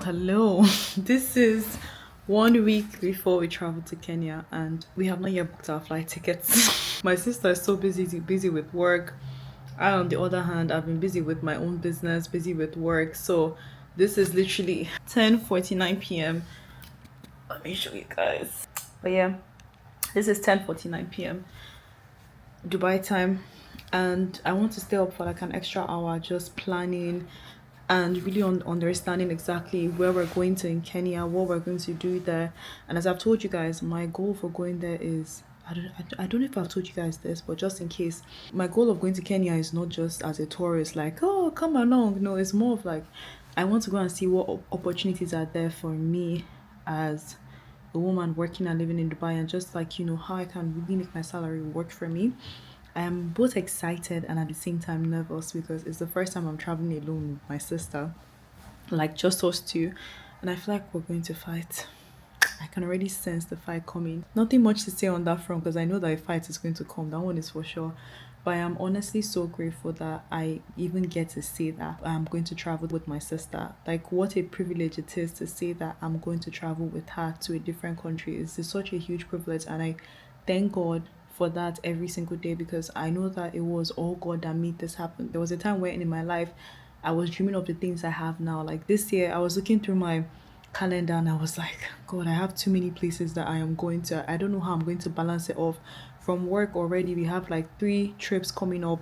Hello. This is 1 week before we travel to Kenya, and we have not yet booked our flight tickets. My sister is so busy with work. I, on the other hand, I've been busy with my own business, busy with work. So this is literally 10:49 p.m. Let me show you guys. But yeah, this is 10:49 p.m. Dubai time, and I want to stay up for like an extra hour just planning and really understanding exactly where we're going to in Kenya, what we're going to do there. And as I've told you guys, my goal for going there is I don't know if I've told you guys this, but just in case, my goal of going to Kenya is not just as a tourist, like, oh, come along. No, it's more of like, I want to go and see what opportunities are there for me as a woman working and living in Dubai, and just like, how I can really make my salary work for me. I am both excited and at the same time nervous because it's the first time I'm traveling alone with my sister, like just us two, and I feel like we're going to fight. I can already sense the fight coming. Nothing much to say on that front because I know that a fight is going to come. That one is for sure. But I am honestly so grateful that I even get to say that I'm going to travel with my sister. Like, what a privilege it is to say that I'm going to travel with her to a different country. It's such a huge privilege, and I thank God for that every single day because I know that it was all God that made this happen. There was a time when in my life I was dreaming of the things I have now. Like this year, I was looking through my calendar and I was like, God, I have too many places that I am going to. I don't know how I'm going to balance it off. From work already, we have like 3 trips coming up.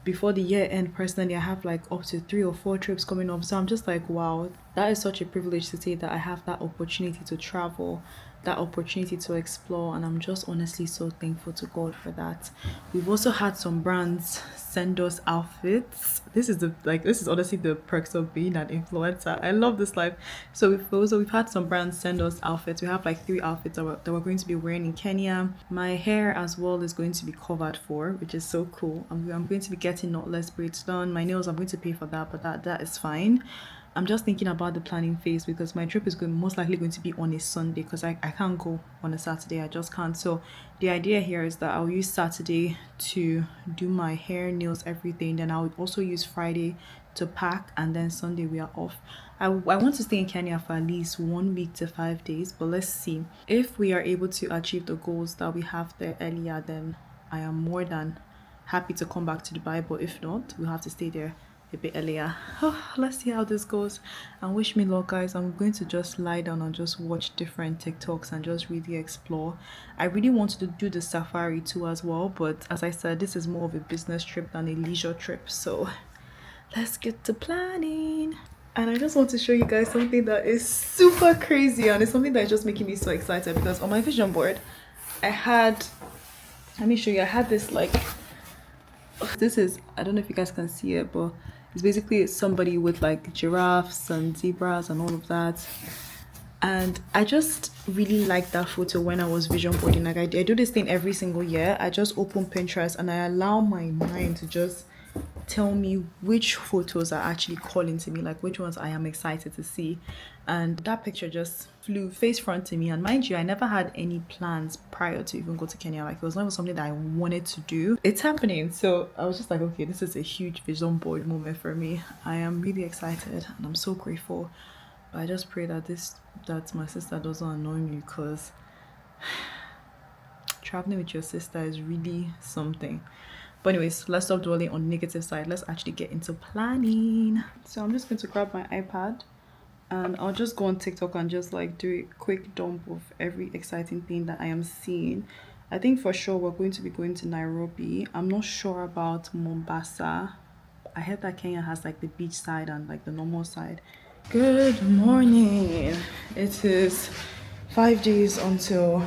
Before the year end, personally, I have like up to 3 or 4 trips coming up. So I'm just like, wow, that is such a privilege to say that I have that opportunity to travel, that opportunity to explore, and I'm just honestly so thankful to God for that. We've also had some brands send us outfits. This is honestly the perks of being an influencer. I love this life. So we've had some brands send us outfits. We have like 3 outfits that we're going to be wearing in Kenya. My hair as well is going to be covered for, which is so cool. I'm going to be getting knotless braids done. My nails, I'm going to pay for that, but that is fine. I'm just thinking about the planning phase because my trip is most likely going to be on a Sunday because I can't go on a Saturday. I just can't. So the idea here is that I'll use Saturday to do my hair, nails, everything. Then I'll also use Friday to pack, and then Sunday we are off. I want to stay in Kenya for at least 1 week to 5 days, but let's see. If we are able to achieve the goals that we have there earlier, then I am more than happy to come back to Dubai, but if not, we'll have to stay there a bit earlier. Let's see how this goes and wish me luck, guys. I'm going to just lie down and just watch different TikToks and just really explore. I really wanted to do the safari too as well, but as I said, this is more of a business trip than a leisure trip, so let's get to planning. And I just want to show you guys something that is super crazy, and it's something that is just making me so excited because on my vision board I had, let me show you, I had this like, this is, I don't know if you guys can see it, but it's basically somebody with like giraffes and zebras and all of that. And I just really liked that photo when I was vision boarding. Like I do this thing every single year. I just open Pinterest and I allow my mind to just tell me which photos are actually calling to me, like which ones I am excited to see. And that picture just flew face front to me. And mind you, I never had any plans prior to even go to Kenya. Like it was never something that I wanted to do. It's happening. So I was just like, okay, this is a huge vision board moment for me. I am really excited and I'm so grateful. But I just pray that that my sister doesn't annoy me because traveling with your sister is really something. But anyways, let's stop dwelling on the negative side. Let's actually get into planning. So I'm just going to grab my iPad and I'll just go on TikTok and just like do a quick dump of every exciting thing that I am seeing. I think for sure we're going to be going to Nairobi. I'm not sure about Mombasa. I heard that Kenya has like the beach side and like the normal side. Good morning. It is 5 days until,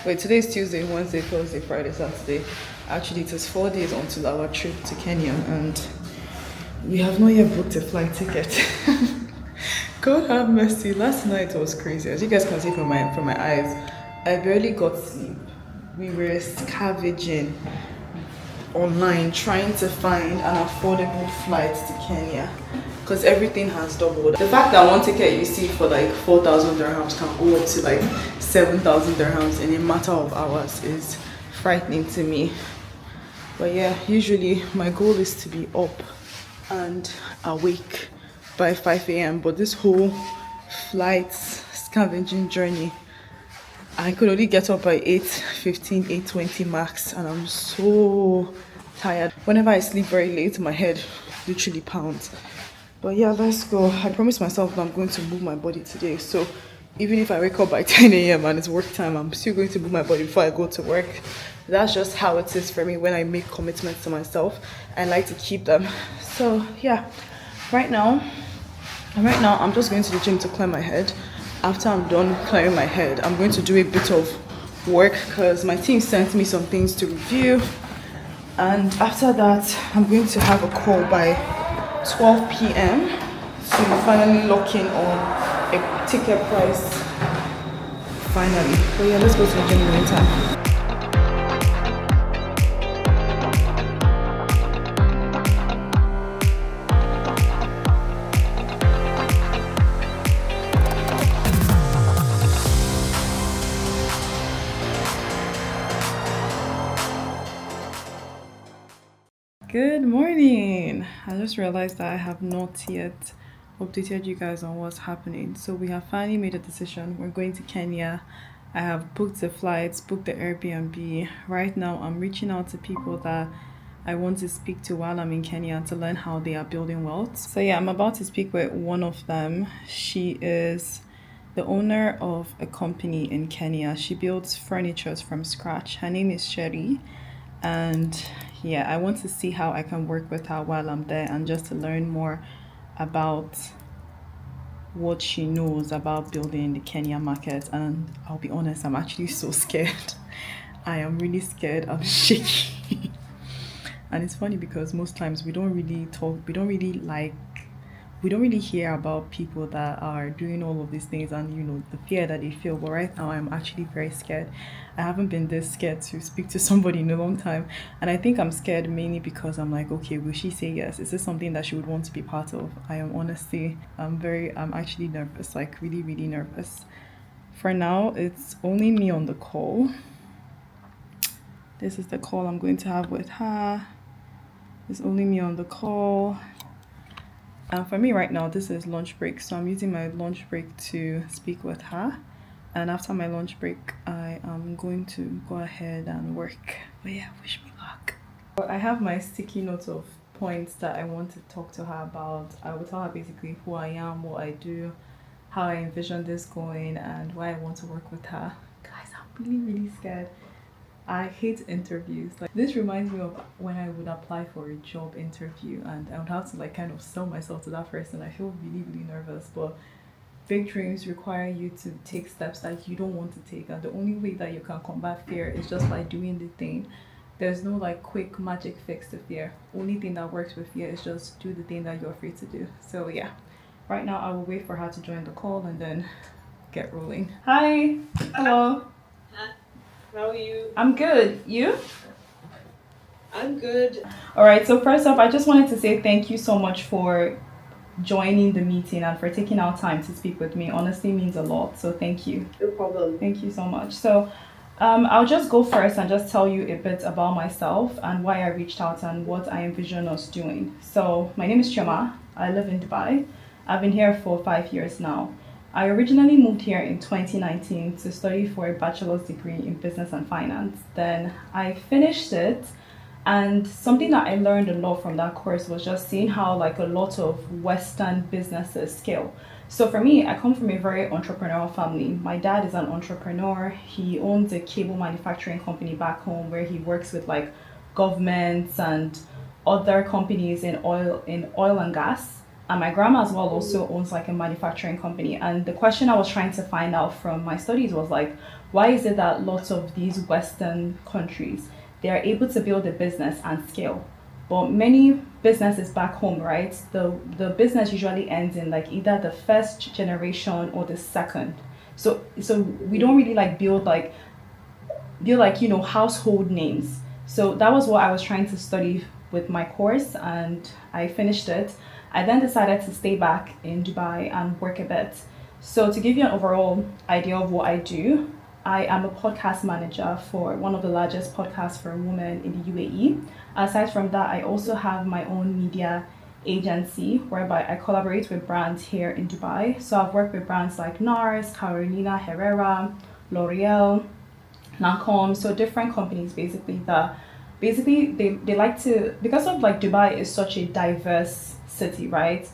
wait, today's Tuesday, Wednesday, Thursday, Friday, Saturday. Actually, it is 4 days until our trip to Kenya, and we have not yet booked a flight ticket. God have mercy. Last night was crazy. As you guys can see from my eyes, I barely got sleep. We were scavenging. online trying to find an affordable flight to Kenya because everything has doubled. The fact that one ticket you see for like 4,000 dirhams can go up to like 7,000 dirhams in a matter of hours is frightening to me. But yeah, usually my goal is to be up and awake by 5 a.m. but this whole flight scavenging journey, I could only get up by 8:15, 8:20 max, and I'm so tired. Whenever I sleep very late, my head literally pounds. But yeah, let's go. I promised myself that I'm going to move my body today, so even if I wake up by 10 a.m. and it's work time, I'm still going to move my body before I go to work. That's just how it is for me when I make commitments to myself. I like to keep them. So yeah, right now I'm just going to the gym to clear my head. After I'm done clearing my head, I'm going to do a bit of work because my team sent me some things to review. And after that, I'm going to have a call by 12 p.m. to finally lock in on a ticket price. Finally. But yeah, let's go to the gym in the meantime. Good morning. I just realized that I have not yet updated you guys on what's happening. So we have finally made a decision. We're going to Kenya. I have booked the flights, booked the Airbnb. Right now I'm reaching out to people that I want to speak to while I'm in Kenya to learn how they are building wealth. So yeah, I'm about to speak with one of them. She is the owner of a company in Kenya. She builds furniture from scratch. Her name is Sherry. And yeah, I want to see how I can work with her while I'm there and just to learn more about what she knows about building the Kenya market. And I'll be honest, I'm actually so scared. I am really scared. I'm shaking. And it's funny because most times we don't really hear about people that are doing all of these things and the fear that they feel. But right now I'm actually very scared. I haven't been this scared to speak to somebody in a long time, and I think I'm scared mainly because I'm like, okay, will she say yes? Is this something that she would want to be part of? I'm actually nervous, like really, really nervous. For now, it's only me on the call. This is the call I'm going to have with her. It's only me on the call. And for me right now, this is lunch break. So I'm using my lunch break to speak with her. And after my lunch break, I am going to go ahead and work. But yeah, wish me luck. I have my sticky notes of points that I want to talk to her about. I will tell her basically who I am, what I do, how I envision this going, and why I want to work with her. Guys, I'm really, really scared. I hate interviews. Like, this reminds me of when I would apply for a job interview and I would have to like kind of sell myself to that person. I feel really, really nervous, but big dreams require you to take steps that you don't want to take, and the only way that you can combat fear is just by doing the thing. There's no like quick magic fix to fear. Only thing that works with fear is just do the thing that you're afraid to do. So yeah, right now I will wait for her to join the call and then get rolling. Hi. Hello. How are you? I'm good. You? I'm good. All right, so first off, I just wanted to say thank you so much for joining the meeting and for taking out time to speak with me. Honestly means a lot, so thank you. No problem. Thank you so much. So I'll just go first and just tell you a bit about myself and why I reached out and what I envision us doing. So my name is Chioma. I live in Dubai. I've been here for 5 years now. I originally moved here in 2019 to study for a bachelor's degree in business and finance. Then I finished it, and something that I learned a lot from that course was just seeing how like a lot of Western businesses scale. So for me, I come from a very entrepreneurial family. My dad is an entrepreneur. He owns a cable manufacturing company back home where he works with like governments and other companies in oil and gas. And my grandma as well also owns like a manufacturing company. And the question I was trying to find out from my studies was like, why is it that lots of these Western countries, they are able to build a business and scale? But many businesses back home, right, the business usually ends in like either the first generation or the second. So we don't really like build household names. So that was what I was trying to study with my course, and I finished it. I then decided to stay back in Dubai and work a bit. So to give you an overall idea of what I do, I am a podcast manager for one of the largest podcasts for women in the UAE. Aside from that, I also have my own media agency whereby I collaborate with brands here in Dubai. So I've worked with brands like NARS, Carolina Herrera, L'Oreal, Lancome, so different companies basically they like to, because of like Dubai is such a diverse city, right?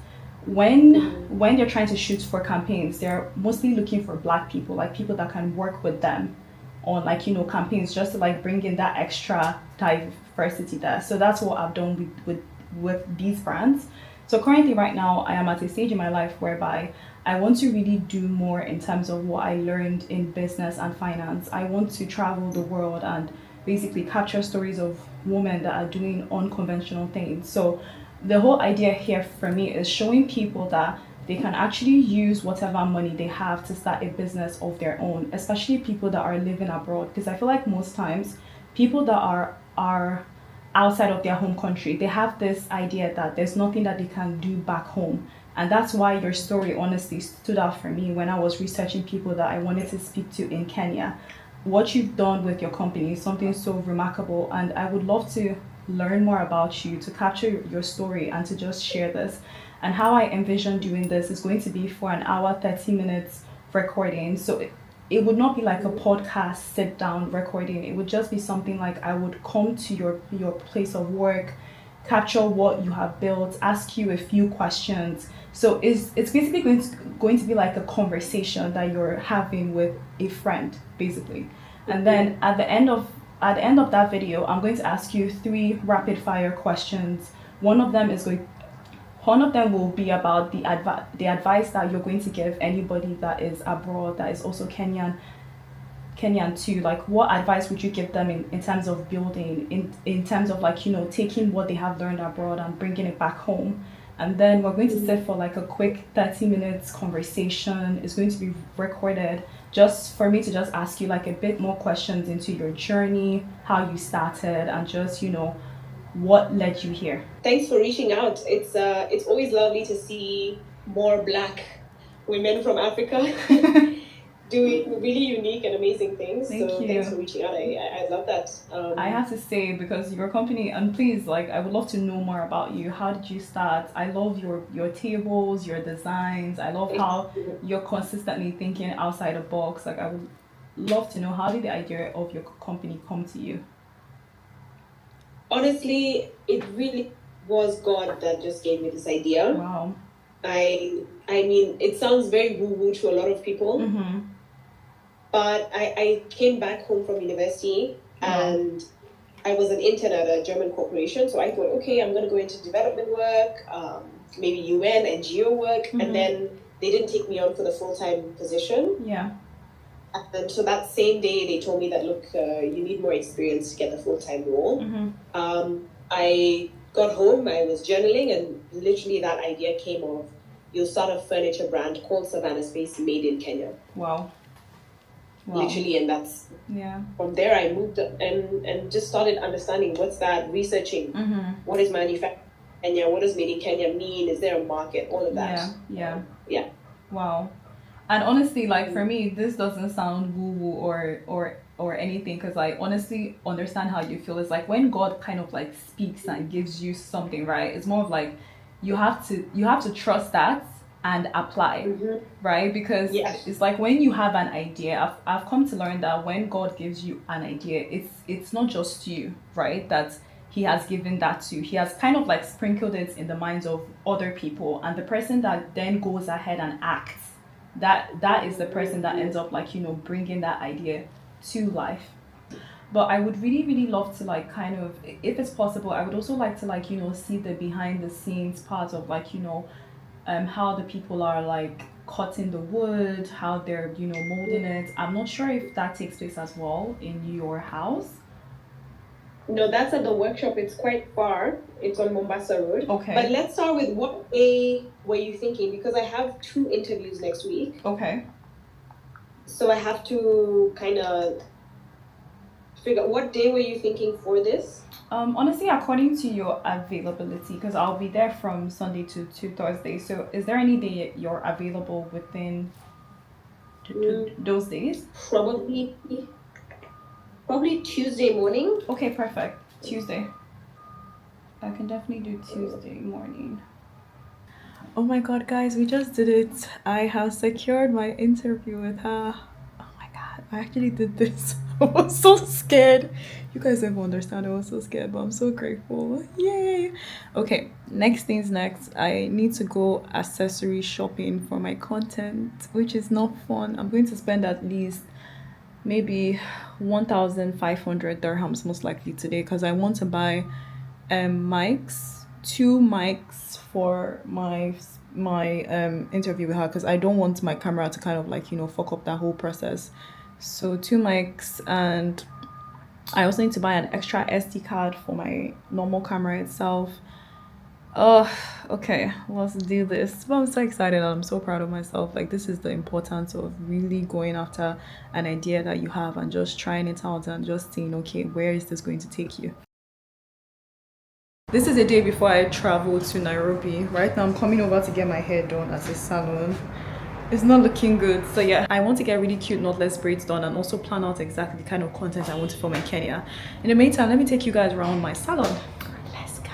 When they're trying to shoot for campaigns, they're mostly looking for black people, like people that can work with them on like campaigns, just to like bring in that extra diversity there. So that's what I've done with these brands. So currently right now I am at a stage in my life whereby I want to really do more in terms of what I learned in business and finance. I want to travel the world and basically capture stories of women that are doing unconventional things. So the whole idea here for me is showing people that they can actually use whatever money they have to start a business of their own, especially people that are living abroad. Because I feel like most times people that are outside of their home country, they have this idea that there's nothing that they can do back home. And that's why your story honestly stood out for me when I was researching people that I wanted to speak to in Kenya. What you've done with your company is something so remarkable, and I would love to learn more about you, to capture your story and to just share this. And how I envision doing this is going to be for an hour, 30 minutes recording. So it would not be like a podcast sit down recording. It would just be something like I would come to your place of work, capture what you have built, ask you a few questions. So it's basically going to be like a conversation that you're having with a friend, basically. And then at the end of that video, I'm going to ask you 3 rapid fire questions. One of them will be about the advice that you're going to give anybody that is abroad, that is also Kenyan too. Like, what advice would you give them in terms of building, in terms of like taking what they have learned abroad and bringing it back home. And then we're going to sit for like a quick 30 minutes conversation. It's going to be recorded just for me to just ask you like a bit more questions into your journey, how you started, and just what led you here. Thanks for reaching out. It's always lovely to see more Black women from Africa doing really unique and amazing things. Thank you. Thanks for reaching out. I love that. I have to say, because your company, and please, like, I would love to know more about you. How did you start? I love your tables, your designs. I love how you're consistently thinking outside the box. Like, I would love to know, how did the idea of your company come to you? Honestly, it really was God that just gave me this idea. Wow. I mean, it sounds very woo-woo to a lot of people. Mm-hmm. But I came back home from university and I was an intern at a German corporation. So I thought, okay, I'm going to go into development work, maybe UN, NGO work. Mm-hmm. And then they didn't take me on for the full-time position. Yeah. And so that same day, they told me that, look, you need more experience to get the full-time role. Mm-hmm. I got home, I was journaling, and literally that idea came of, you'll start a furniture brand called Savannah Space, made in Kenya. Wow. Literally, and that's from there I moved and just started understanding what's that, researching what is manufacturing in Kenya, what does made in Kenya mean, is there a market, all of that. Yeah. Wow. And honestly, like, for me, this doesn't sound woo-woo or anything, because I honestly understand how you feel. It's like when God kind of like speaks and gives you something, right? It's more of like you have to trust that and apply, right? Because it's like when you have an idea, I've come to learn that when God gives you an idea, it's not just you, right? That he has given that to. He has kind of like sprinkled it in the minds of other people, and the person that then goes ahead and acts, that is the person that ends up like bringing that idea to life. But I would really, really love to like kind of, if it's possible, I would also like to like see the behind the scenes part of like how the people are like cutting the wood, how they're molding it. I'm not sure if that takes place as well in your house. No, that's at the workshop. It's quite far. It's on Mombasa Road. Okay. But let's start with, what way were you thinking? Because I have 2 interviews next week. Okay. So I have to kind of figure out what day were you thinking for this? Honestly, according to your availability, because I'll be there from Sunday to Thursday. So, is there any day you're available within those days? Probably Tuesday morning. Okay, perfect. Tuesday. I can definitely do Tuesday morning. Oh my god, guys, we just did it. I have secured my interview with her. Oh my god, I actually did this. I was so scared. You guys don't understand. I was so scared, but I'm so grateful. Yay! Okay, next things next. I need to go accessory shopping for my content, which is not fun. I'm going to spend at least maybe 1,500 dirhams most likely today because I want to buy mics, two mics for my interview with her because I don't want my camera to kind of like fuck up that whole process. So two mics, and I also need to buy an extra SD card for my normal camera itself. Oh, okay, let's do this. But I'm so excited and I'm so proud of myself. Like, this is the importance of really going after an idea that you have and just trying it out and just seeing, okay, where is this going to take you? This is a day before I travel to Nairobi. Right now, I'm coming over to get my hair done at a salon. It's not looking good. So yeah, I want to get really cute knotless braids done and also plan out exactly the kind of content I want to film in Kenya. In the meantime, let me take you guys around my salon. Let's go.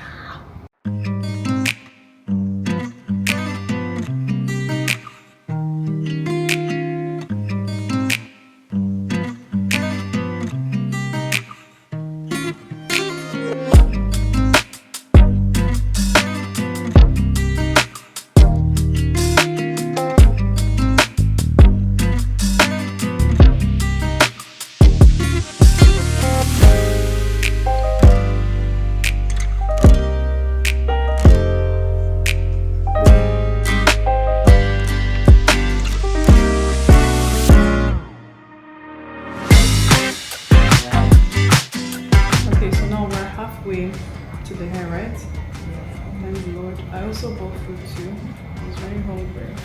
To the hair, right? Thank the Lord. I also bought food too. I was very hungry.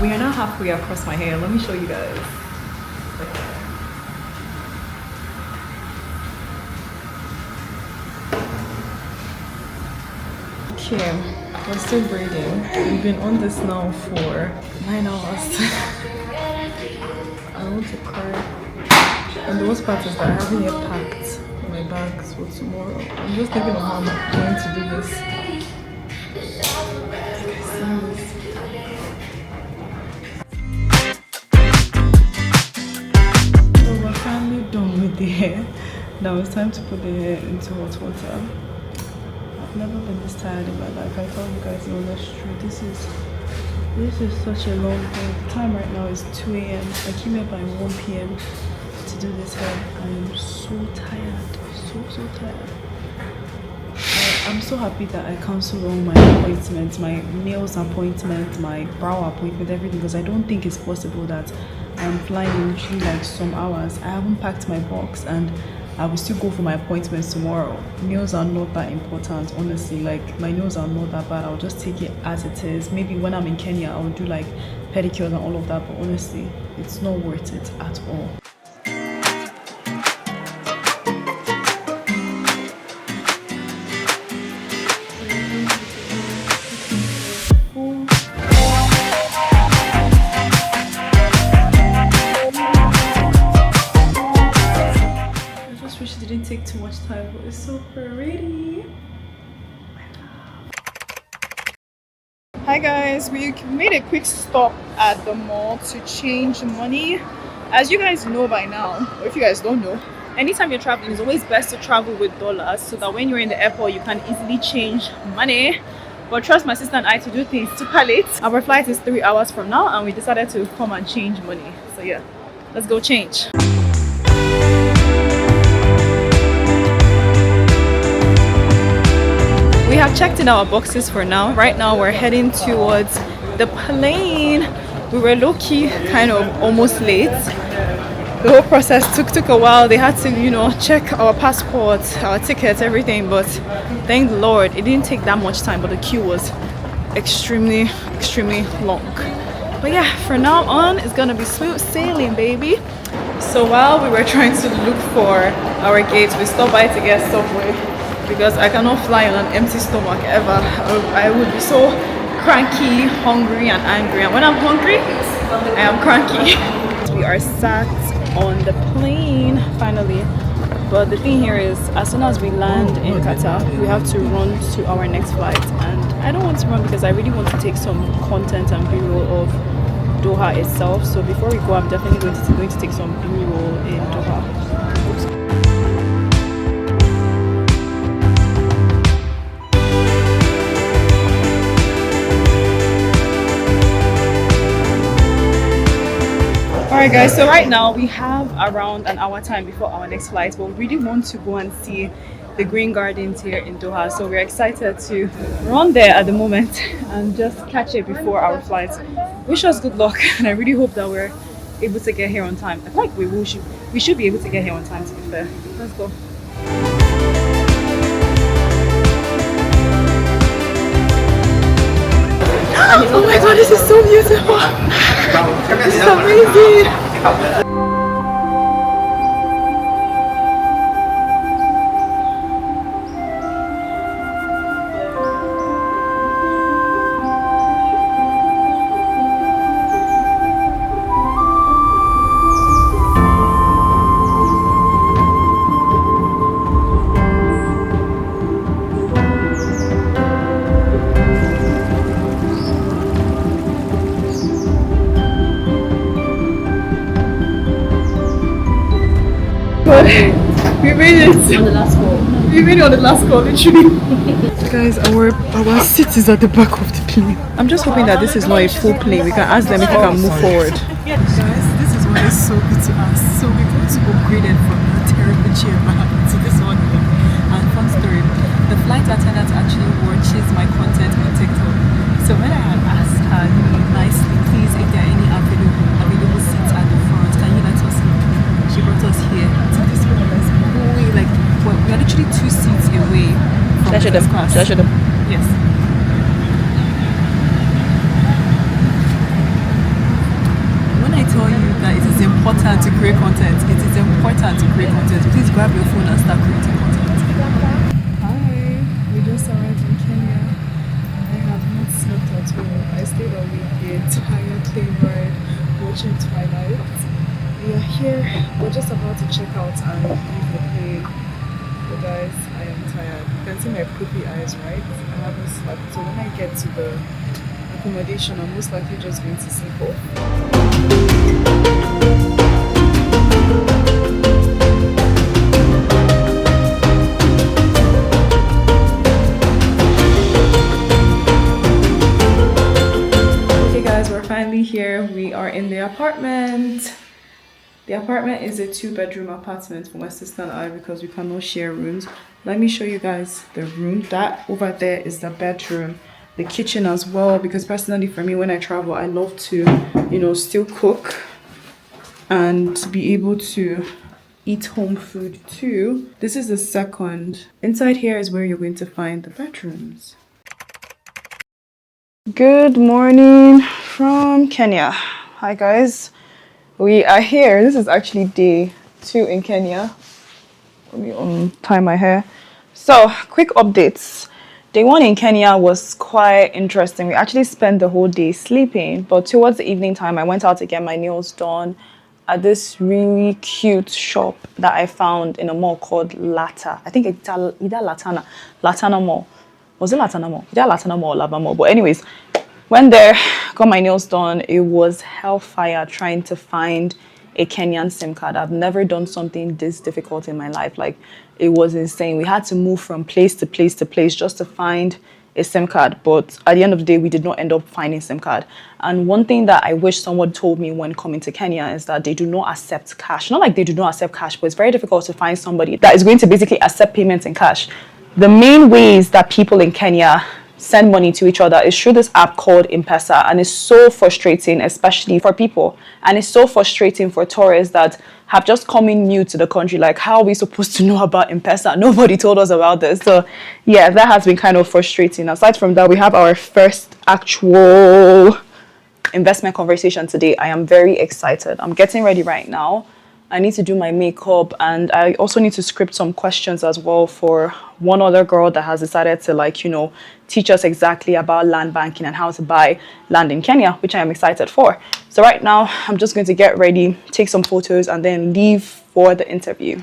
We are now halfway across my hair. Let me show you guys. Okay, we're still braiding. We've been on this now for 9 hours. I want to cry. And the worst part is that I haven't yet packed my bags for tomorrow. I'm just thinking of how I'm going to do this. So we're finally done with the hair. Now it's time to put the hair into hot water. I've never been this tired in my life. I thought you guys know that's true. This is such a long day. The time right now is 2 a.m. I came here by 1 p.m. to do this hair. I am so tired, so tired. I'm so happy that I cancelled all my appointments, my nails appointment, my brow appointment, everything, because I don't think it's possible that I'm flying in literally like some hours. I haven't packed my box and I will still go for my appointments tomorrow. Nails are not that important, honestly. Like, my nails are not that bad. I'll just take it as it is. Maybe when I'm in Kenya I'll do like pedicures and all of that, but honestly it's not worth it at all. Didn't take too much time, but it's so pretty. Hi guys, we made a quick stop at the mall to change money. As you guys know by now, or if you guys don't know, anytime you're traveling, it's always best to travel with dollars so that when you're in the airport you can easily change money. But trust my sister and I to do things super late. Our flight is 3 hours from now and we decided to come and change money. So yeah, let's go change. We have checked in our boxes for now. Right now we're heading towards the plane. We were low-key kind of almost late. The whole process took a while. They had to, check our passports, our tickets, everything, but thank the Lord it didn't take that much time, but the queue was extremely long. But yeah, for now on, it's gonna be smooth sailing, baby. So while we were trying to look for our gates, we stopped by to get Subway because I cannot fly on an empty stomach ever. I would be so cranky, hungry, and angry. And when I'm hungry, I am cranky. We are sat on the plane finally. But the thing here is, as soon as we land in Qatar, we have to run to our next flight. And I don't want to run because I really want to take some content and B-roll of Doha itself. So before we go, I'm definitely going to take some B-roll in Doha. Alright guys, so right now we have around an hour time before our next flight, but we really want to go and see the Green Gardens here in Doha. So we're excited to run there at the moment and just catch it before our flight. Wish us good luck, and I really hope that we're able to get here on time. I feel like we should be able to get here on time, to be fair. Let's go. Oh my god, this is so beautiful! This is amazing! We made it on the last call. We made it on the last call, literally. Guys, our seat is at the back of the plane. I'm just hoping that this is not a full plane. We can ask them if we can move forward. Guys, this is what is so good to us. So we got to upgraded from that terrible chair to this one here. And fun story, the flight attendant actually watches my content on TikTok. So when I had asked her nicely, please, if there are any available seats at the front, can you let us know? She brought us here to this one. Like, well, we are literally 2 seats away from first class. Yes. When I tell you that it is important to create content, it is important to create content. Please grab your phone and start creating content. Hi, we just arrived in Kenya. I have not slept at all. I stayed awake the entire plane ride watching Twilight. We are here. We're just about to check out and leave the plane. But guys, I am tired. You can see my poopy eyes, right? I haven't slept. So when I get to the accommodation, I'm most likely just going to sleep off. Okay guys, we're finally here. We are in the apartment. The apartment is a 2-bedroom apartment for my sister and I because we cannot share rooms. Let me show you guys the room. That over there is the bedroom, the kitchen as well, because personally for me, when I travel, I love to, still cook and be able to eat home food too. This is the second. Inside here is where you're going to find the bedrooms. Good morning from Kenya. Hi guys. We are here. This is actually day 2 in Kenya. Let me untie my hair. So, quick updates. Day 1 in Kenya was quite interesting. We actually spent the whole day sleeping, but towards the evening time, I went out to get my nails done at this really cute shop that I found in a mall called Lata. I think it's either Latana Mall. Was it Latana Mall? Either Latana Mall or Laba Mall. But anyways, went there, got my nails done. It was hellfire trying to find a Kenyan SIM card. I've never done something this difficult in my life. Like, it was insane. We had to move from place to place to place just to find a SIM card. But at the end of the day, we did not end up finding a SIM card. And one thing that I wish someone told me when coming to Kenya is that they do not accept cash. Not like they do not accept cash, but it's very difficult to find somebody that is going to basically accept payments in cash. The main ways that people in Kenya send money to each other is through this app called M-Pesa, and it's so frustrating, especially for people, and it's so frustrating for tourists that have just come in new to the country. Like, how are we supposed to know about M-Pesa? Nobody told us about this. So yeah, that has been kind of frustrating. Aside from that, we have our first actual investment conversation today. I am very excited. I'm getting ready right now. I need to do my makeup, and I also need to script some questions as well for one other girl that has decided to, like, you know, teach us exactly about land banking and how to buy land in Kenya, which I am excited for. So right now, I'm just going to get ready, take some photos, and then leave for the interview.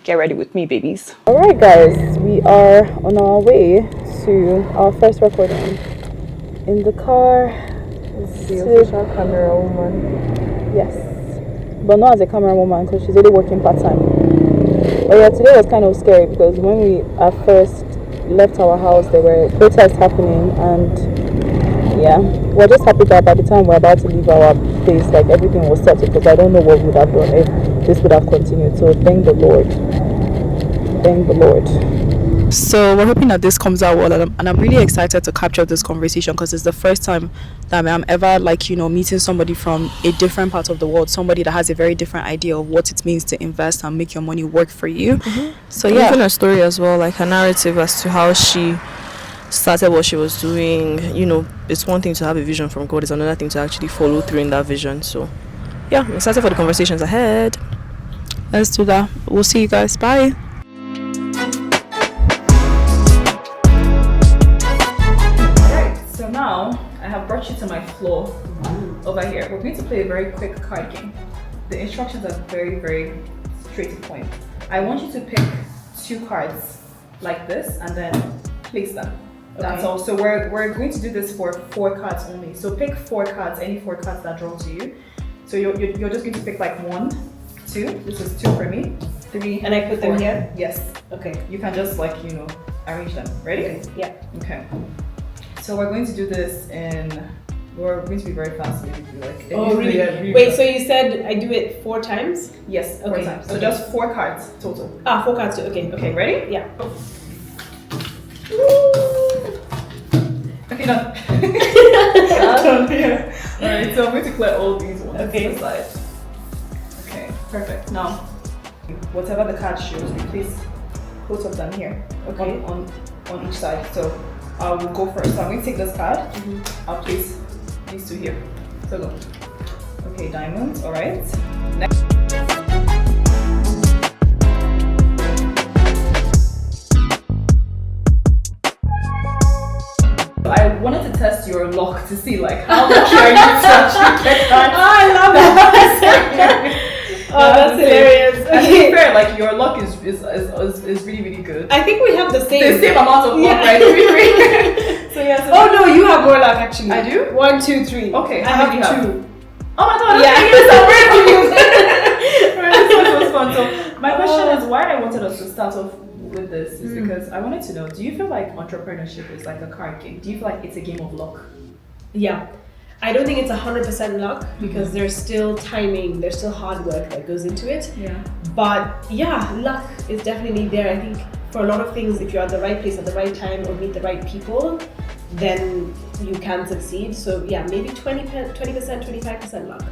Get ready with me, babies. All right, guys, we are on our way to our first recording. In the car, The official camera woman. yes. But not as a camera woman, because she's only working part-time. But yeah, today was kind of scary because when we at first left our house, there were protests happening, and yeah, we're just happy that by the time we're about to leave our place, like, everything was settled, because I don't know what we would have done if this would have continued. So thank the Lord. Thank the Lord. So we're hoping that this comes out well, and I'm really excited to capture this conversation because it's the first time that I'm ever, like, you know, meeting somebody from a different part of the world, somebody that has a very different idea of what it means to invest and make your money work for you. So yeah, Even a story as well, like a narrative as to how she started what she was doing. You know, it's one thing to have a vision from God, it's another thing to actually follow through in that vision. So yeah, I'm excited for the conversations ahead. let's do that. We'll see you guys. Bye. So now I have brought you to my floor over here. We're going to play a very quick card game. The instructions are very, very straight to the point. I want you to pick 2 cards like this and then place them. That's all. So we're going to do this for 4 cards only. So pick 4 cards, any 4 cards that draw to you. So you're just going to pick like 1, 2. This is 2 for me. 3. And I put them 4. here? Yes. Okay. You can just, like, you know, arrange them. Ready? Okay. Yeah. Okay. So we're going to do this we're going to be very fast. Like, Oh, really? Wait, so you said I do it 4 times? yes, 4 Okay, times. So okay. just 4 cards total. 4 cards too. Okay. Okay, ready? Yeah. Okay, done. Done. Yeah. Alright, so I'm going to clear all these ones Okay. to the side. Okay, perfect. Now, whatever the card shows, we place both of them here. Okay. On each side. So I will go first. So I'm going to take this card. I'll place these 2 here. So go. Okay, diamonds. All right. Next. I wanted to test your luck to see, like, how lucky are you to actually get that. I love that. Oh, that's hilarious. And to be fair, like, your luck is really, really good. I think we have the same. The same amount of luck, right? So yeah. So Oh no, you have more luck actually. I do? 1, 2, 3. Okay, I how many have do you 2. Oh my god, Yeah. okay, you're so brave. Alright, this was fun. So my question is, why I wanted us to start off with this is because I wanted to know, do you feel like entrepreneurship is like a card game? Do you feel like it's a game of luck? Yeah. I don't think it's 100% luck because there's still timing, there's still hard work that goes into it. Yeah. But yeah, luck is definitely there. I think for a lot of things, if you're at the right place at the right time or meet the right people, then you can succeed. So yeah, maybe 20%, 25% luck.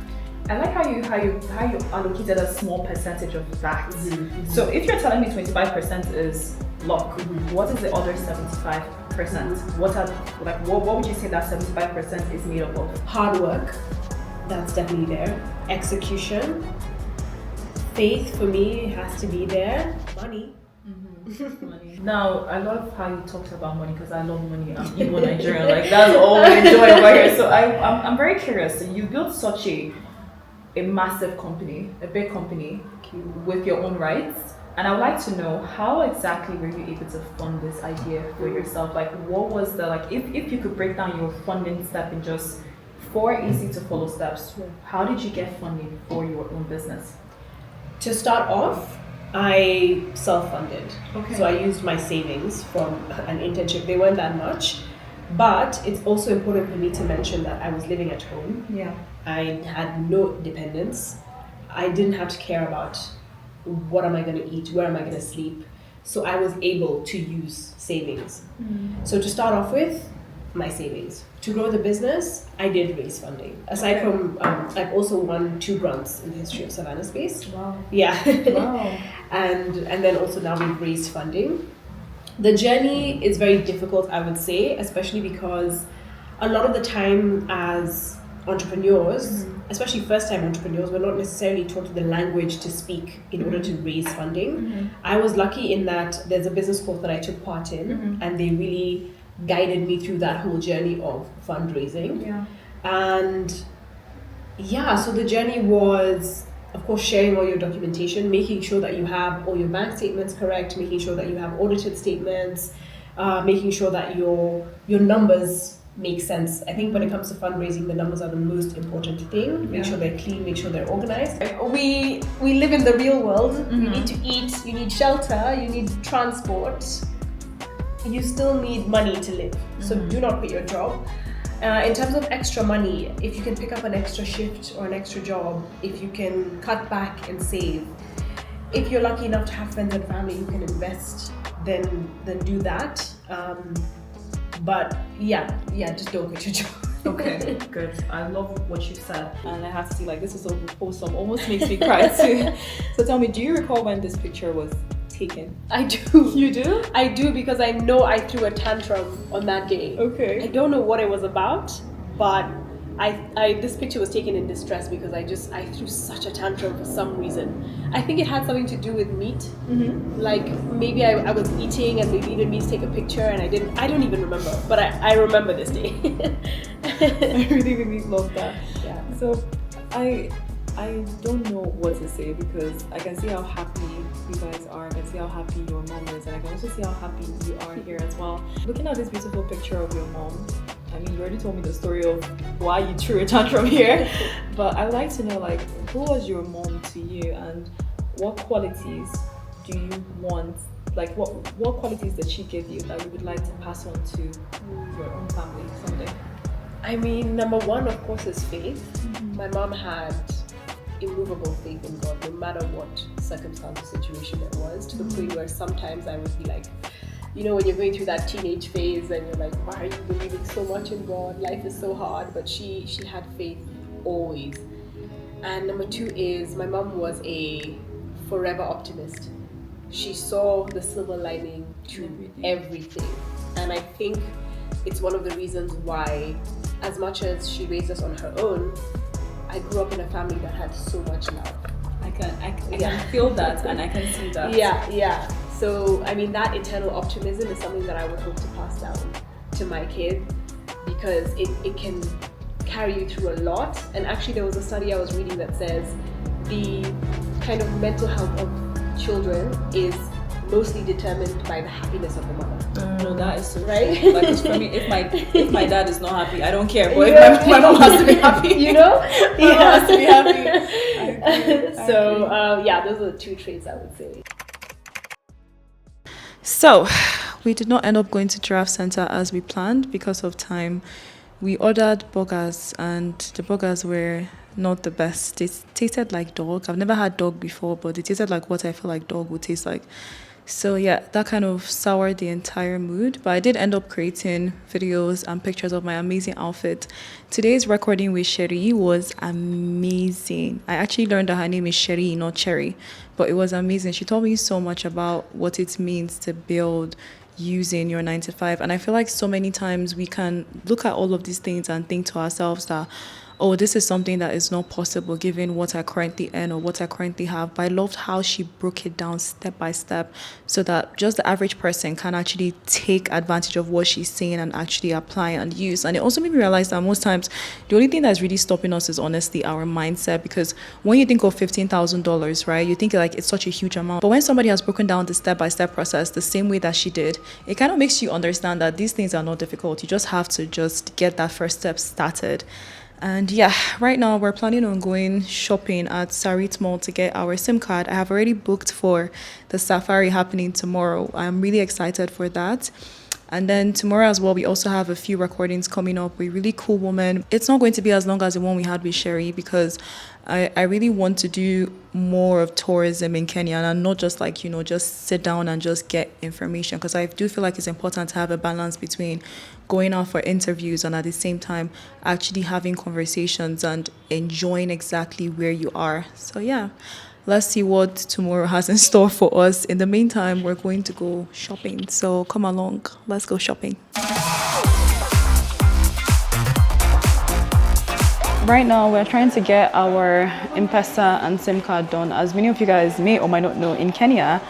I like how you allocated a small percentage of that. So if you're telling me 25% is luck, what is the other 75%? What would you say that 75% is made up of? Hard work, that's definitely there. Execution, faith for me has to be there. Money. Money. Now, I love how you talked about money because I love money. I'm Igbo Nigerian, like that's all I enjoy over here. So I'm very curious. So you built such a massive company, a big company with your own rights. And I would like to know, how exactly were you able to fund this idea for yourself? Like, what was the, like, if you could break down your funding step in just 4 easy to follow steps, how did you get funding for your own business? To start off, I self-funded. Okay. So I used my savings from an internship. They weren't that much, but it's also important for me to mention that I was living at home. Yeah. I had no dependents. I didn't have to care about what am I going to eat, where am I going to sleep. So I was able to use savings. So to start off with, my savings. To grow the business, I did raise funding. Aside from, I've also won 2 grants in the history of Savannah Space. Wow. Yeah. Wow. and then also now we've raised funding. The journey is very difficult, I would say, especially because a lot of the time as entrepreneurs, especially first-time entrepreneurs, we're not necessarily taught the language to speak in order to raise funding. I was lucky in that there's a business course that I took part in, and they really guided me through that whole journey of fundraising. And so the journey was, of course, sharing all your documentation, making sure that you have all your bank statements correct, making sure that you have audited statements, making sure that your numbers make sense. I think when it comes to fundraising, the numbers are the most important thing. Make sure they're clean, make sure they're organized. We live in the real world. You need to eat, you need shelter, you need transport. You still need money to live. So do not quit your job. In terms of extra money, if you can pick up an extra shift or an extra job, if you can cut back and save, if you're lucky enough to have friends and family who can invest, then do that. But just don't quit your job. Okay, good. I love what you said, and I have to see, like, this is so wholesome, almost makes me cry too. So tell me, do you recall when this picture was taken? I do. You do? I do, because I know I threw a tantrum on that day. Okay. I don't know what it was about, but this picture was taken in distress because I threw such a tantrum for some reason. I think it had something to do with meat. Like maybe I was eating and they needed me to take a picture and I don't even remember, but I remember this day. I really love that. Yeah. So I don't know what to say, because I can see how happy you guys are, I can see how happy your mom is, and I can also see how happy you are here as well. Looking at this beautiful picture of your mom, I mean, you already told me the story of why you threw a tantrum here, but I would like to know, like, who was your mom to you, and what qualities do you want, like, what qualities did she give you that you would like to pass on to your own family someday? I mean, number one, of course, is faith. My mom had immovable faith in God, no matter what circumstance or situation it was, to the point where sometimes I would be like, you know, when you're going through that teenage phase and you're like, why are you believing so much in God? Life is so hard. But she had faith always. And number two is my mom was a forever optimist. She saw the silver lining to everything. And I think it's one of the reasons why, as much as she raised us on her own, I grew up in a family that had so much love. I can feel that, and I can see that. Yeah. So, I mean, that eternal optimism is something that I would hope to pass down to my kid, because it can carry you through a lot. And actually, there was a study I was reading that says the kind of mental health of children is mostly determined by the happiness of the mother. No, that is so right. True. Like, 'cause for me, if my dad is not happy, I don't care. But if my mom has to be happy, you know, my mom has to be happy. So those are the two traits I would say. So, we did not end up going to Giraffe Center as we planned because of time. We ordered burgers, and the burgers were not the best. They tasted like dog. I've never had dog before, but they tasted like what I feel like dog would taste like. So yeah, that kind of soured the entire mood. But I did end up creating videos and pictures of my amazing outfit. Today's recording with Sherry was amazing. I actually learned that her name is Sherry, not Cherry. But it was amazing. She told me so much about what it means to build using your 9 to 5. And I feel like so many times we can look at all of these things and think to ourselves that, oh, this is something that is not possible given what I currently earn or what I currently have. But I loved how she broke it down step by step so that just the average person can actually take advantage of what she's saying and actually apply and use. And it also made me realize that most times the only thing that's really stopping us is honestly our mindset, because when you think of $15,000, right, you think like it's such a huge amount. But when somebody has broken down the step-by-step process the same way that she did, it kind of makes you understand that these things are not difficult. You just have to just get that first step started. And yeah, right now we're planning on going shopping at Sarit Mall to get our SIM card. I have already booked for the safari happening tomorrow. I'm really excited for that. And then tomorrow as well, we also have a few recordings coming up with a really cool woman. It's not going to be as long as the one we had with Sherry, because I really want to do more of tourism in Kenya and not just like, you know, just sit down and just get information, because I do feel like it's important to have a balance between going out for interviews and at the same time actually having conversations and enjoying exactly where you are. So yeah, let's see what tomorrow has in store for us. In the meantime, we're going to go shopping. So come along, let's go shopping. Right now, we're trying to get our M-Pesa and SIM card done. As many of you guys may or might not know, in Kenya,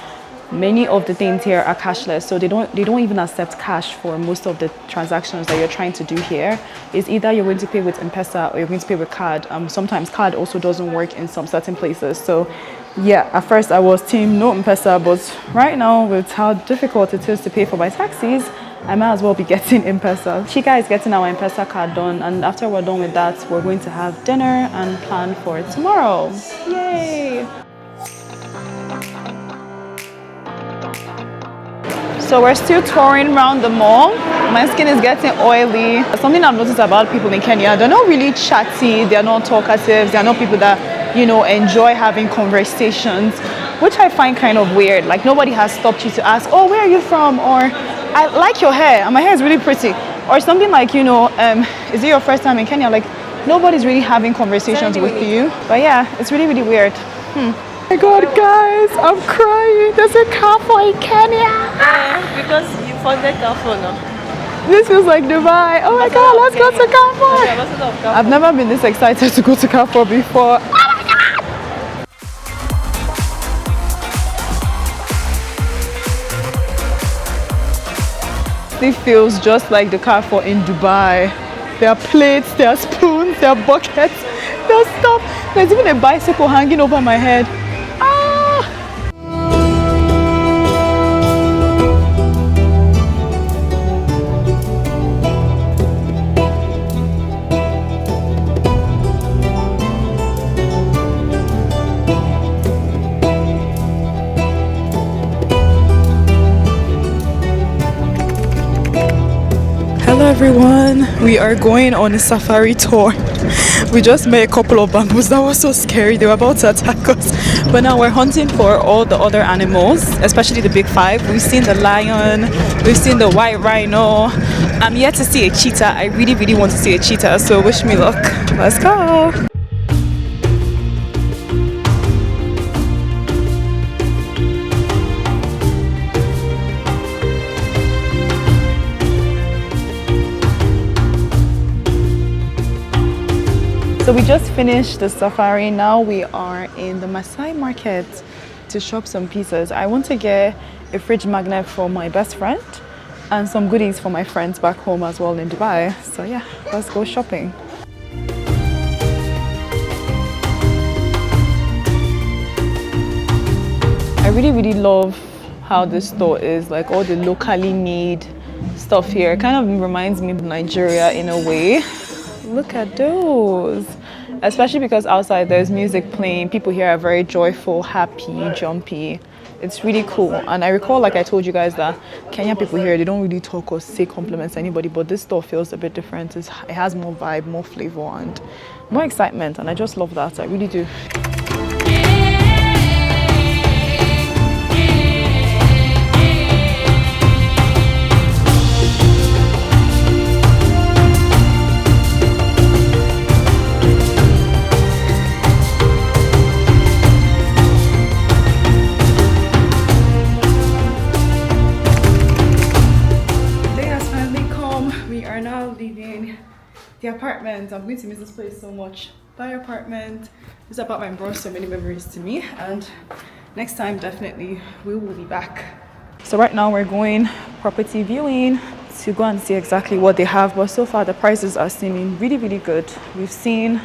many of the things here are cashless, so they don't even accept cash for most of the transactions that you're trying to do here. It's either you're going to pay with M-Pesa or you're going to pay with card. Sometimes card also doesn't work in some certain places. So yeah, at first I was team no M-Pesa, but right now with how difficult it is to pay for my taxis, I might as well be getting M-Pesa. Chika is getting our M-Pesa card done, and after we're done with that, we're going to have dinner and plan for tomorrow. Yay! So we're still touring around the mall. My skin is getting oily. Something I've noticed about people in Kenya, they're not really chatty, they're not talkative, they're not people that, you know, enjoy having conversations, which I find kind of weird. Like, nobody has stopped you to ask, oh, where are you from? Or, I like your hair, and my hair is really pretty. Or something like, you know, is it your first time in Kenya? Like, nobody's really having conversations with you. But yeah, it's really, really weird. Oh my God, guys, I'm crying. There's a Carrefour in Kenya. Because you forget Carrefour now. This feels like Dubai. Oh my God, let's go to Carrefour. I've never been this excited to go to Carrefour before. It feels just like the Carrefour in Dubai. There are plates, there are spoons, there are buckets, there are stuff. There's even a bicycle hanging over my head. Hello everyone, we are going on a safari tour. We just met a couple of bamboos that were so scary, they were about to attack us. But now we're hunting for all the other animals, especially the big five. We've seen the lion, we've seen the white rhino. I'm yet to see a cheetah. I really, really want to see a cheetah, so wish me luck. Let's go. So we just finished the safari. Now we are in the Masai market to shop some pieces. I want to get a fridge magnet for my best friend and some goodies for my friends back home as well in Dubai. So yeah, let's go shopping. I really, really love how this store is, like all the locally made stuff here. It kind of reminds me of Nigeria in a way. Look at those. Especially because outside there's music playing. People here are very joyful, happy, jumpy. It's really cool. And I recall, like I told you guys, that Kenyan people here, they don't really talk or say compliments to anybody, but this store feels a bit different. It has more vibe, more flavor, and more excitement. And I just love that. I really do. The apartment. I'm going to miss this place so much. Bye apartment. This apartment brought so many memories to me, and next time definitely we will be back. So right now we're going property viewing to go and see exactly what they have, but so far the prices are seeming really, really good. We've seen,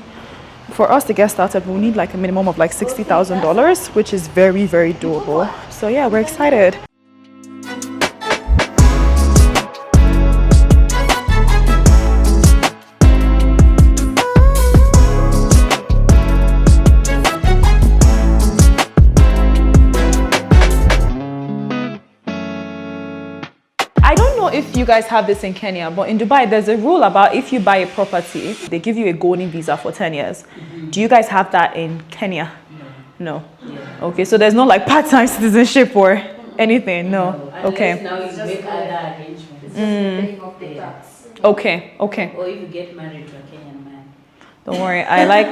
for us to get started, we'll need like a minimum of like $60,000, which is very, very doable. So yeah, we're excited. If you guys have this in Kenya, but in Dubai there's a rule about if you buy a property, they give you a golden visa for 10 years. Do you guys have that in Kenya? No. Yeah. Okay, so there's no like part-time citizenship or anything? No. Okay. Now you make other arrangements. It's just paying off the tax. Okay. Or if you get married to a Kenyan man. Don't worry, I like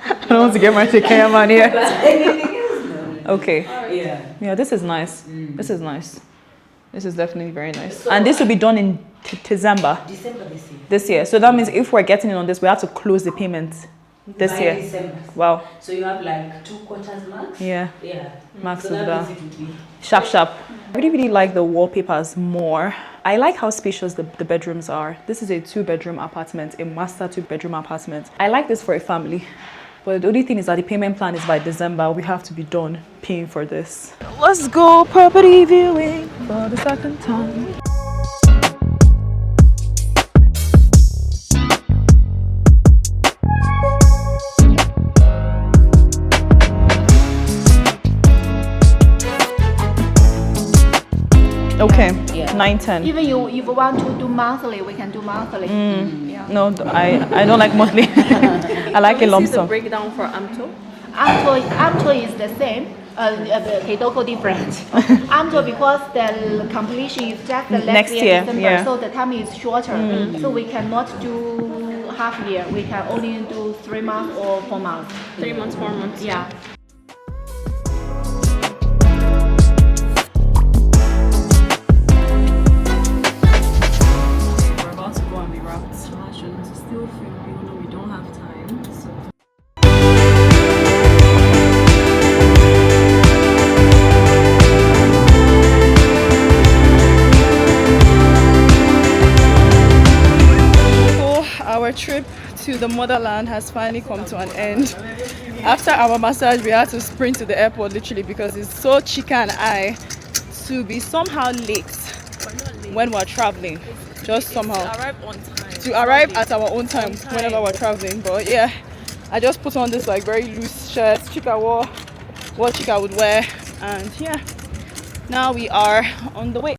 I don't want to get married to a Kenyan man yet. Okay. Yeah, this is nice. This is nice. This is definitely very nice. So, and this will be done in December December this year. this year. So that means if we're getting in on this, we have to close the payment this By year. December. Wow. So you have like 2 quarters max? Yeah. Yeah. Max So of that that. means it would be Sharp. I really like the wallpapers more. I like how spacious the bedrooms are. This is a 2-bedroom apartment, a master 2-bedroom apartment. I like this for a family. But the only thing is that the payment plan is by December. We have to be done paying for this. Let's go property viewing for the second time. Okay, Yeah. 910. Even you, if you want to do monthly, we can do monthly. Yeah. No, I don't like monthly. I like a lump sum. breakdown for AMTO. Amto is the same. The Keidoko different. Amto because the completion is just the Next next year, year, December, yeah. so the time is shorter. So we cannot do half year. We can only do 3 months or 4 months. 3 months, 4 months. Yeah. We're about to go and be wrapped. I should still film, even though we don't have time. So. So our trip to the motherland has finally come to an end. After our massage, we had to sprint to the airport literally because it's so Chika and I to be somehow late when we're traveling. Just somehow. To arrive at our own time whenever we're traveling. But yeah, I just put on this like very loose shirt Chika wore, what Chika would wear, and yeah, now we are on the way.